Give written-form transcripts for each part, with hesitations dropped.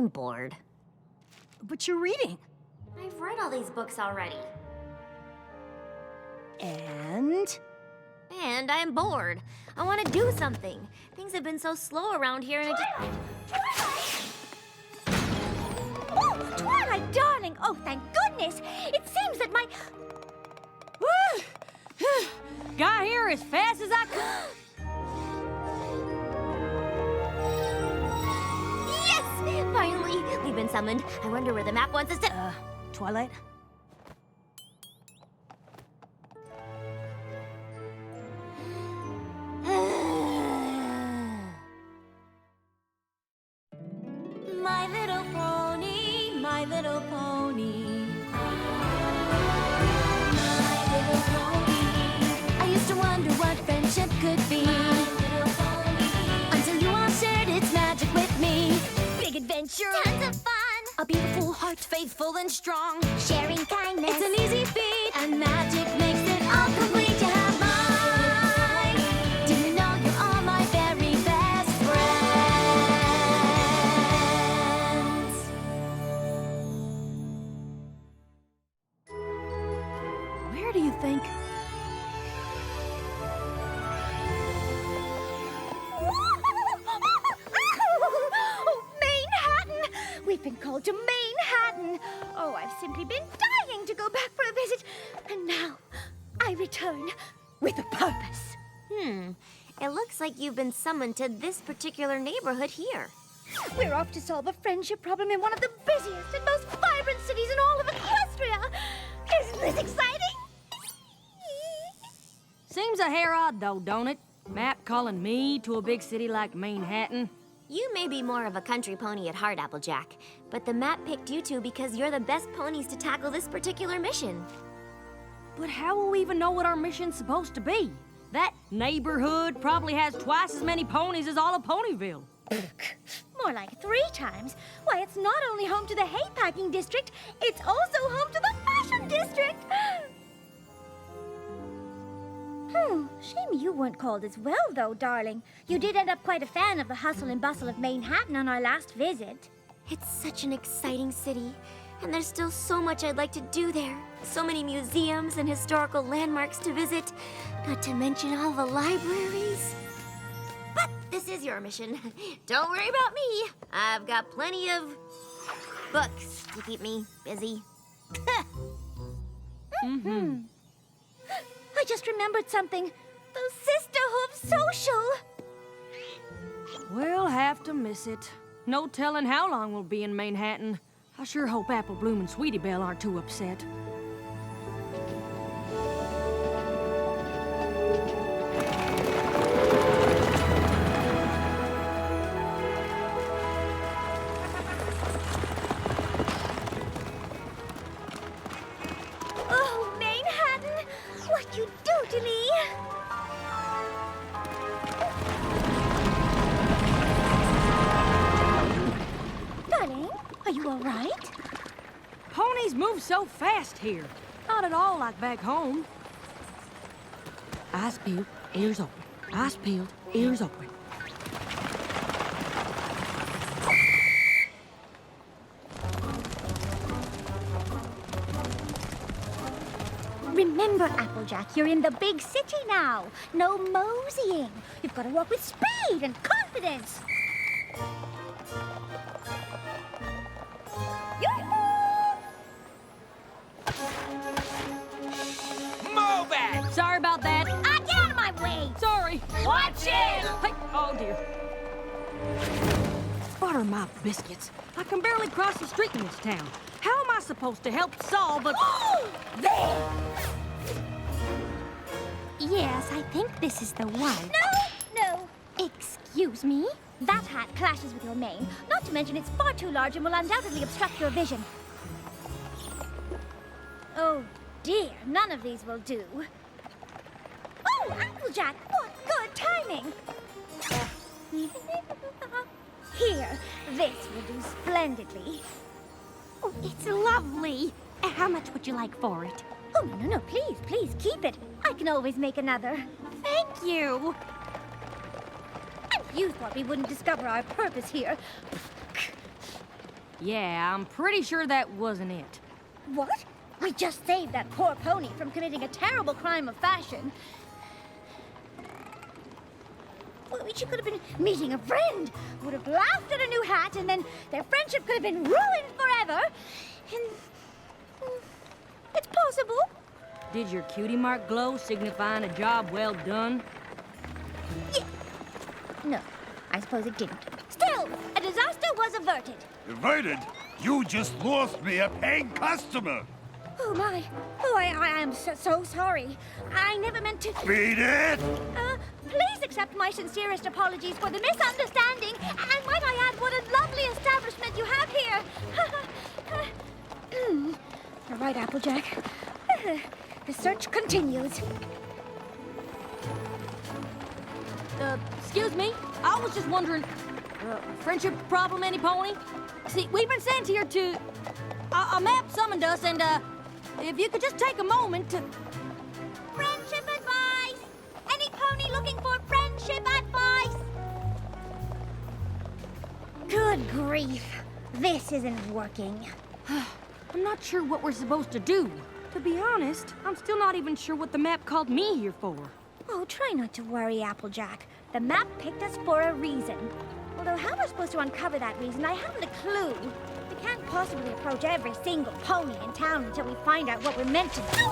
I'm bored. But you're reading. I've read all these books already. And? And I'm bored. I want to do something. Things have been so slow around here and I just... Oh, Twilight, darling! Oh, thank goodness! It seems that my... Woo! Got here as fast as I could. Yes! Finally! We've been summoned. I wonder where the map wants us to... Twilight? My little pony, my little pony. My little pony. I used to wonder what friendship could be. My little pony. Until you all shared its magic with me. Big adventure. Tons of fun. A beautiful heart, faithful and strong. Sharing kindness. It's an easy feat. And magic makes it all complete. You have mine. Do you know you're all my very best friends? Where do you think? Oh, Manehattan! We've been called to Manehattan. Oh, I've simply been dying to go back for a visit. And now, I return with a purpose. It looks like you've been summoned to this particular neighborhood here. We're off to solve a friendship problem in one of the busiest and most vibrant cities in all of Equestria. Isn't this exciting? Seems a hair odd, though, don't it? Map calling me to a big city like Manehattan. You may be more of a country pony at heart, Applejack, but the map picked you two because you're the best ponies to tackle this particular mission. But how will we even know what our mission's supposed to be? That neighborhood probably has twice as many ponies as all of Ponyville. More like 3 times. Why, it's not only home to the hay-packing district, it's also home to the fashion district. Shame you weren't called as well, though, darling. You did end up quite a fan of the hustle and bustle of Manehattan on our last visit. It's such an exciting city, and there's still so much I'd like to do there. So many museums and historical landmarks to visit, not to mention all the libraries. But this is your mission. Don't worry about me. I've got plenty of books to keep me busy. I just remembered something. The Sisterhood Social. We'll have to miss it. No telling how long we'll be in Manehattan. I sure hope Apple Bloom and Sweetie Belle aren't too upset. Oh, Manehattan, what you do to me. Darling, are you all right? Ponies move so fast here. Not at all like back home. Eyes peeled, ears open. Eyes peeled, ears open. Remember, Applejack, you're in the big city now. No moseying. You've got to walk with speed and confidence. Move it! Sorry about that. Get out of my way! Sorry. Watch it! Hey, oh dear. Butter my biscuits. I can barely cross the street in this town. How am I supposed to help solve a... There! Yes, I think this is the one. No! Excuse me? That hat clashes with your mane. Not to mention it's far too large and will undoubtedly obstruct your vision. Oh dear, none of these will do. Oh, Applejack, what good timing! Here, this will do splendidly. Oh, it's lovely. How much would you like for it? Oh, no, please, keep it. I can always make another. Thank you. And you thought we wouldn't discover our purpose here. Yeah, I'm pretty sure that wasn't it. What? We just saved that poor pony from committing a terrible crime of fashion. Well, she could have been meeting a friend, would have laughed at a new hat, and then their friendship could have been ruined forever. And it's possible. Did your cutie mark glow signifying a job well done? Yeah. No, I suppose it didn't. Still, a disaster was averted. Averted? You just lost me a paying customer! Oh, my. Oh, I am so sorry. I never meant to... Beat it! Please accept my sincerest apologies for the misunderstanding. And might I add, what a lovely establishment you have here. You're right, Applejack. The search continues. Excuse me? I was just wondering, friendship problem, any pony? See, we've been sent here to... a map summoned us, and, if you could just take a moment to... Friendship advice! Any pony looking for friendship advice? Good grief. This isn't working. I'm not sure what we're supposed to do. To be honest, I'm still not even sure what the map called me here for. Oh, try not to worry, Applejack. The map picked us for a reason. Although how we're supposed to uncover that reason, I haven't a clue. We can't possibly approach every single pony in town until we find out what we're meant to do.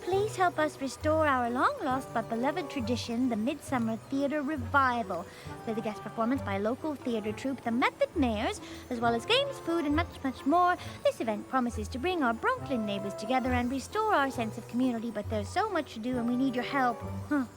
Please help us restore our long-lost but beloved tradition, the Midsummer Theater Revival, with a guest performance by local theater troupe, the Method Mayors, as well as games, food, and much, much more. This event promises to bring our Brooklyn neighbors together and restore our sense of community, but there's so much to do and we need your help. Darling,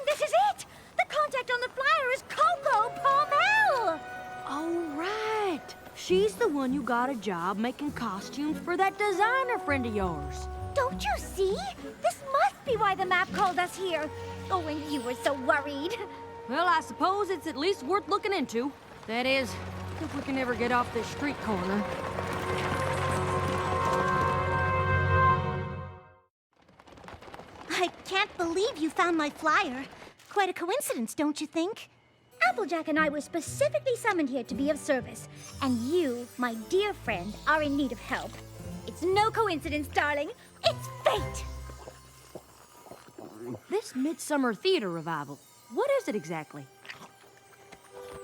this is it! The contact on the flyer is Coco Palmel! Oh, right. She's the one you got a job making costumes for that designer friend of yours. Don't you see? This must be why the map called us here. Oh, and you were so worried. Well, I suppose it's at least worth looking into. That is, if we can ever get off this street corner. I can't believe you found my flyer. Quite a coincidence, don't you think? Applejack and I were specifically summoned here to be of service, and you, my dear friend, are in need of help. It's no coincidence, darling. It's fate! This Midsummer Theater Revival, what is it exactly?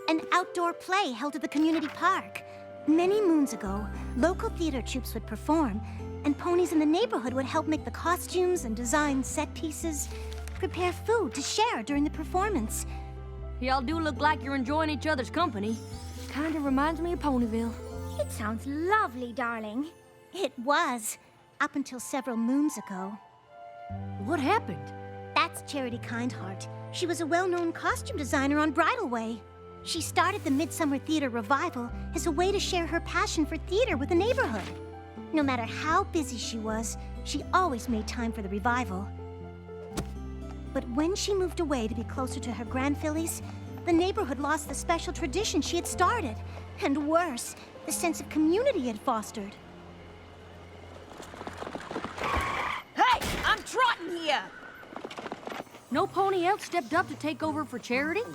An outdoor play held at the community park. Many moons ago, local theater troupes would perform, and ponies in the neighborhood would help make the costumes and design set pieces, prepare food to share during the performance. Y'all do look like you're enjoying each other's company. Kinda reminds me of Ponyville. It sounds lovely, darling. It was, up until several moons ago. What happened? That's Charity Kindheart. She was a well-known costume designer on Bridal Way. She started the Midsummer Theater Revival as a way to share her passion for theater with the neighborhood. No matter how busy she was, she always made time for the revival. But when she moved away to be closer to her grandfillies, the neighborhood lost the special tradition she had started. And worse, the sense of community it had fostered. Hey, I'm trotting here. No pony else stepped up to take over for Charity?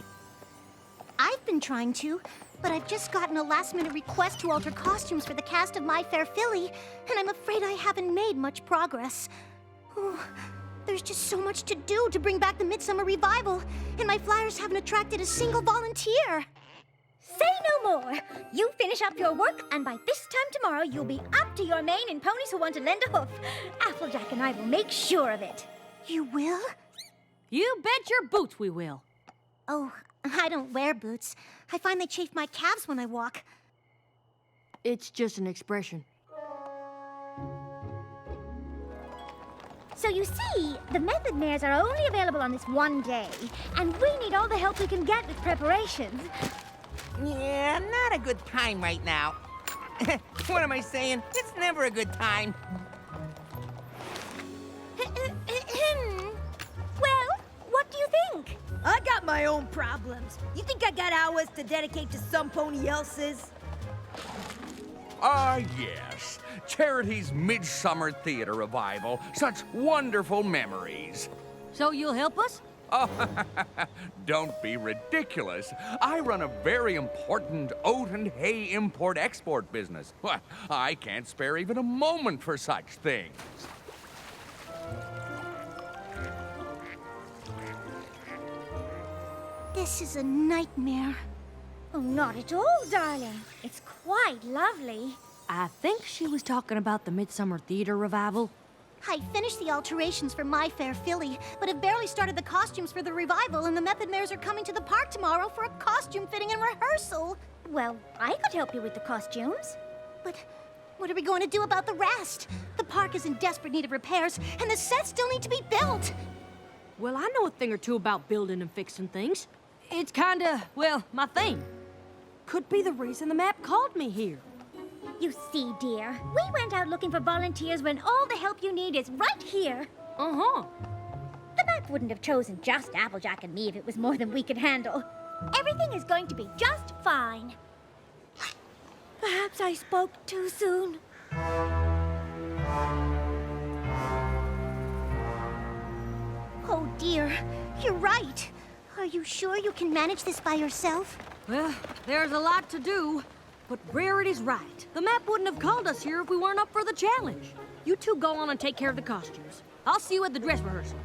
I've been trying to, but I've just gotten a last-minute request to alter costumes for the cast of My Fair Filly, and I'm afraid I haven't made much progress. Oh, there's just so much to do to bring back the Midsummer Revival, and my flyers haven't attracted a single volunteer. Say no more. You finish up your work, and by this time tomorrow, you'll be up to your mane in ponies who want to lend a hoof. Applejack and I will make sure of it. You will? You bet your boots we will. Oh, I don't wear boots. I find they chafe my calves when I walk. It's just an expression. So you see, the Method Mares are only available on this one day, and we need all the help we can get with preparations. Yeah, not a good time right now. What am I saying? It's never a good time. Well, what do you think? I got my own problems. You think I got hours to dedicate to some pony else's? Ah, yes. Charity's Midsummer Theater Revival. Such wonderful memories. So you'll help us? Oh, don't be ridiculous. I run a very important oat and hay import-export business. Why, I can't spare even a moment for such things. This is a nightmare. Oh, not at all, darling. It's quite lovely. I think she was talking about the Midsummer Theater revival. I finished the alterations for My Fair Philly, but have barely started the costumes for the revival, and the Method Mares are coming to the park tomorrow for a costume fitting and rehearsal. Well, I could help you with the costumes. But what are we going to do about the rest? The park is in desperate need of repairs, and the sets still need to be built. Well, I know a thing or two about building and fixing things. It's kinda, well, my thing. Could be the reason the map called me here. You see, dear, we went out looking for volunteers when all the help you need is right here. Uh-huh. The map wouldn't have chosen just Applejack and me if it was more than we could handle. Everything is going to be just fine. Perhaps I spoke too soon. Oh dear, you're right. Are you sure you can manage this by yourself? Well, there's a lot to do, but Rarity's right. The map wouldn't have called us here if we weren't up for the challenge. You two go on and take care of the costumes. I'll see you at the dress rehearsal.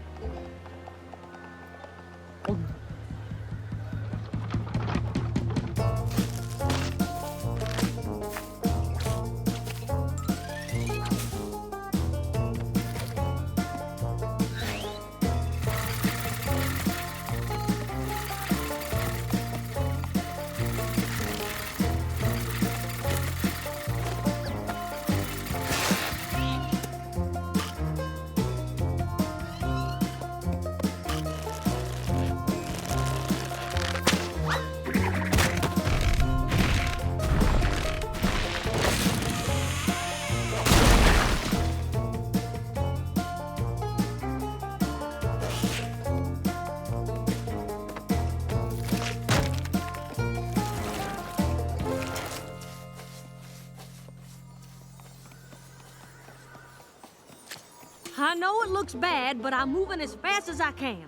I know it looks bad, but I'm moving as fast as I can.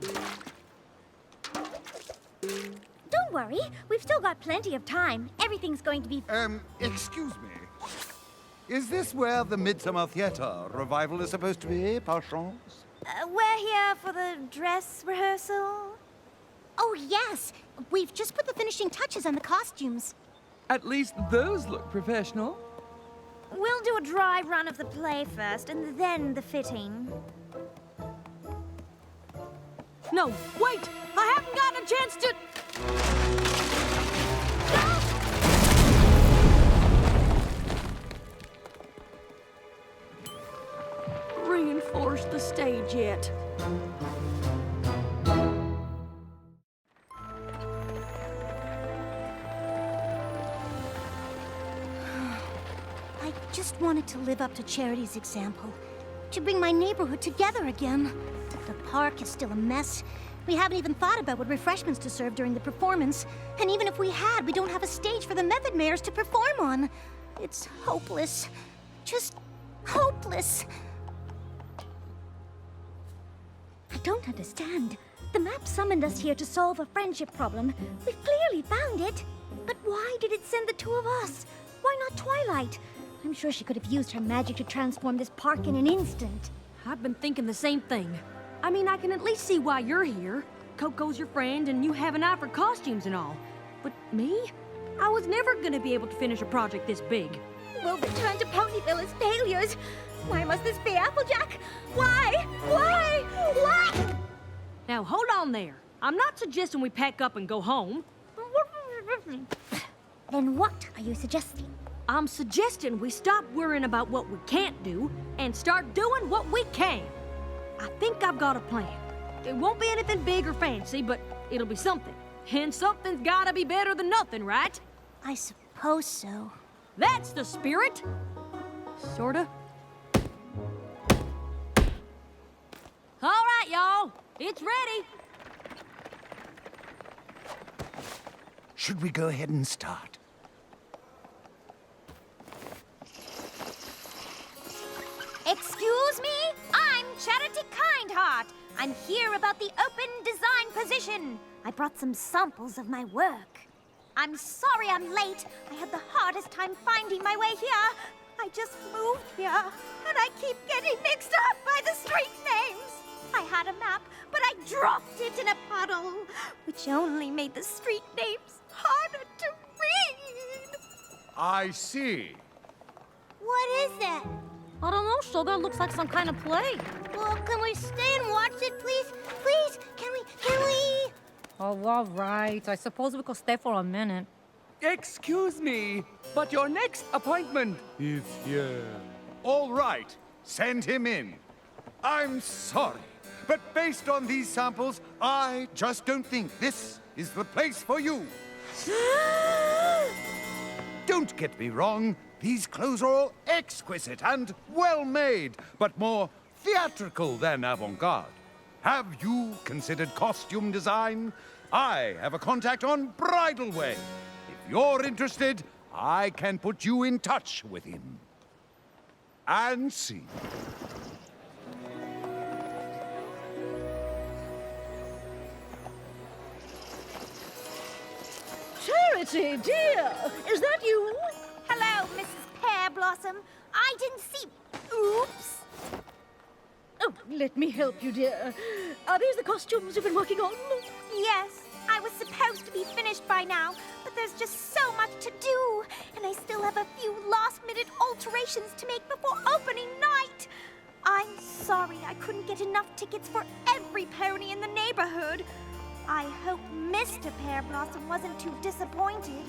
Don't worry, we've still got plenty of time. Everything's going to be... Excuse me. Is this where the Midsummer Theater revival is supposed to be, par chance? We're here for the dress rehearsal. Oh yes, we've just put the finishing touches on the costumes. At least those look professional. We'll do a dry run of the play first, and then the fitting. No, wait! I haven't gotten a chance to... Reinforce the stage yet. I just wanted to live up to Charity's example, to bring my neighborhood together again. The park is still a mess. We haven't even thought about what refreshments to serve during the performance. And even if we had, we don't have a stage for the Method Mares to perform on. It's hopeless. Just hopeless. I don't understand. The map summoned us here to solve a friendship problem. We've clearly found it. But why did it send the two of us? Why not Twilight? I'm sure she could have used her magic to transform this park in an instant. I've been thinking the same thing. I mean, I can at least see why you're here. Coco's your friend, and you have an eye for costumes and all. But me? I was never gonna be able to finish a project this big. We'll return to Ponyville as failures. Why must this be Applejack? Why? Why? Why? Now, hold on there. I'm not suggesting we pack up and go home. Then what are you suggesting? I'm suggesting we stop worrying about what we can't do and start doing what we can. I think I've got a plan. It won't be anything big or fancy, but it'll be something. And something's gotta be better than nothing, right? I suppose so. That's the spirit. Sorta. All right, y'all. It's ready. Should we go ahead and start? Excuse me? I'm Charity Kindheart. I'm here about the open design position. I brought some samples of my work. I'm sorry I'm late. I had the hardest time finding my way here. I just moved here, and I keep getting mixed up by the street names. I had a map, but I dropped it in a puddle, which only made the street names harder to read. I see. What is that? I don't know, so that looks like some kind of play. Well, can we stay and watch it, please? Please, can we? Oh, all right. I suppose we could stay for a minute. Excuse me, but your next appointment is here. All right, send him in. I'm sorry, but based on these samples, I just don't think this is the place for you. Don't get me wrong, these clothes are all exquisite and well-made, but more theatrical than avant-garde. Have you considered costume design? I have a contact on Bridal Way. If you're interested, I can put you in touch with him. And see. Charity, dear, is that you? Hello, Mrs. Pear Blossom. I didn't see... Oops. Oh, let me help you, dear. Are these the costumes you've been working on? Yes, I was supposed to be finished by now, but there's just so much to do, and I still have a few last-minute alterations to make before opening night. I'm sorry I couldn't get enough tickets for every pony in the neighborhood. I hope Mr. Pear Blossom wasn't too disappointed.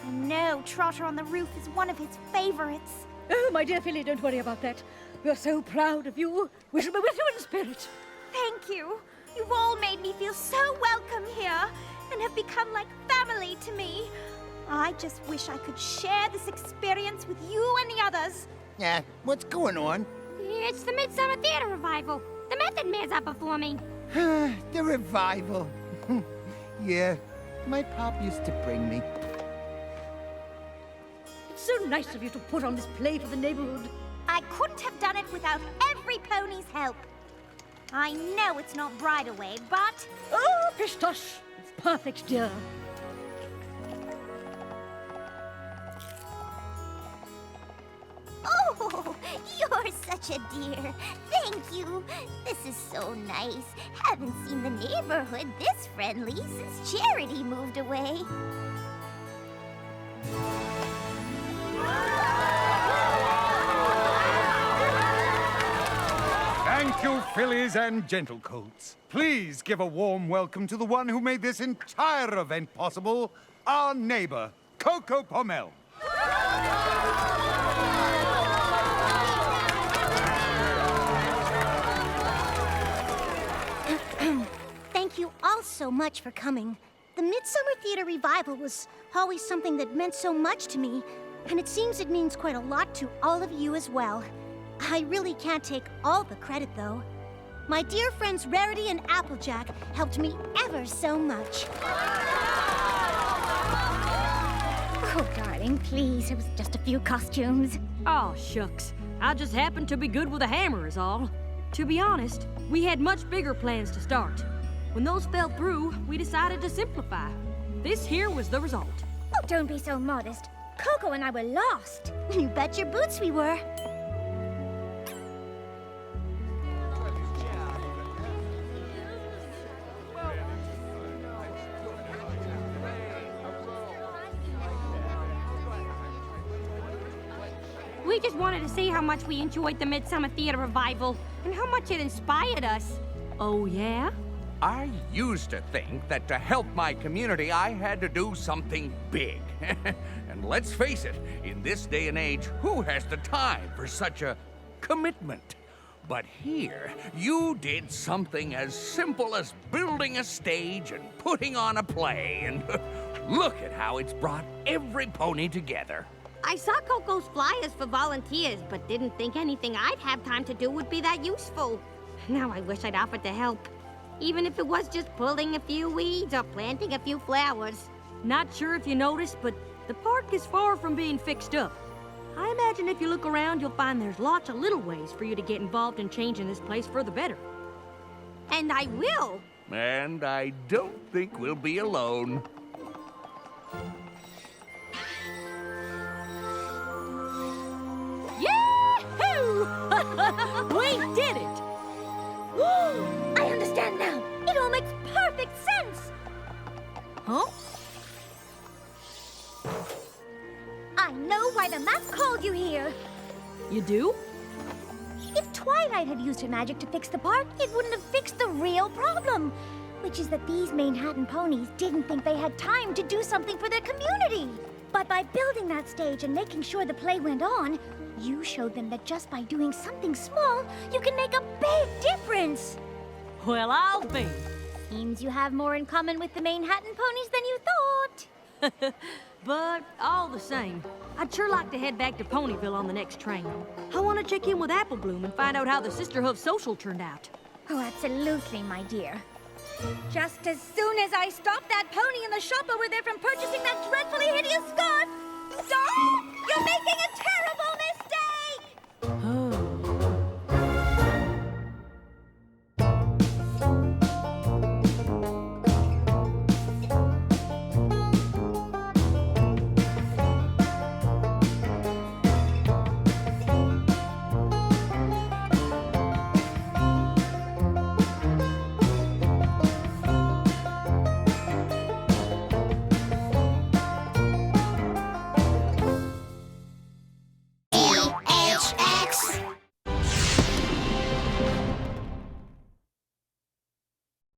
I know Trotter on the Roof is one of his favorites. Oh, my dear Philly, don't worry about that. We're so proud of you. We shall be with you in spirit. Thank you. You've all made me feel so welcome here and have become like family to me. I just wish I could share this experience with you and the others. Yeah, what's going on? It's the Midsummer Theater Revival. The Method Man's are performing. The revival. Yeah, my pop used to bring me. It's so nice of you to put on this play for the neighborhood. I couldn't have done it without every pony's help. I know it's not Bridal Way, but... Oh, pish tush. It's perfect, dear. Oh, you're such a dear. Thank you. This is so nice. Haven't seen the neighborhood this friendly since Charity moved away. Thank you, fillies and gentlecoats. Please give a warm welcome to the one who made this entire event possible, our neighbor, Coco Pommel. Thank you all so much for coming. The Midsummer Theater Revival was always something that meant so much to me, and it seems it means quite a lot to all of you as well. I really can't take all the credit, though. My dear friends Rarity and Applejack helped me ever so much. Oh, darling, please. It was just a few costumes. Oh, shucks. I just happened to be good with a hammer is all. To be honest, we had much bigger plans to start. When those fell through, we decided to simplify. This here was the result. Oh, don't be so modest. Coco and I were lost. You bet your boots we were. We just wanted to see how much we enjoyed the Midsummer Theater Revival and how much it inspired us. Oh, yeah? I used to think that to help my community, I had to do something big. And let's face it, in this day and age, who has the time for such a commitment? But here, you did something as simple as building a stage and putting on a play, and look at how it's brought every pony together. I saw Coco's flyers for volunteers, but didn't think anything I'd have time to do would be that useful. Now I wish I'd offered to help. Even if it was just pulling a few weeds or planting a few flowers. Not sure if you noticed, but the park is far from being fixed up. I imagine if you look around, you'll find there's lots of little ways for you to get involved in changing this place for the better. And I will. And I don't think we'll be alone. Yahoo! We did it! I understand now. It all makes perfect sense. Huh? I know why the map called you here. You do? If Twilight had used her magic to fix the park, it wouldn't have fixed the real problem, which is that these Manehattan ponies didn't think they had time to do something for their community. But by building that stage and making sure the play went on, you showed them that just by doing something small, you can make a big difference. Well, I'll be. Seems you have more in common with the Manehattan ponies than you thought. But all the same, I'd sure like to head back to Ponyville on the next train. I want to check in with Apple Bloom and find out how the Sisterhood social turned out. Oh, absolutely, my dear. Just as soon as I stop that pony in the shop over there from purchasing that dreadfully hideous scarf... Stop! You're making a terrible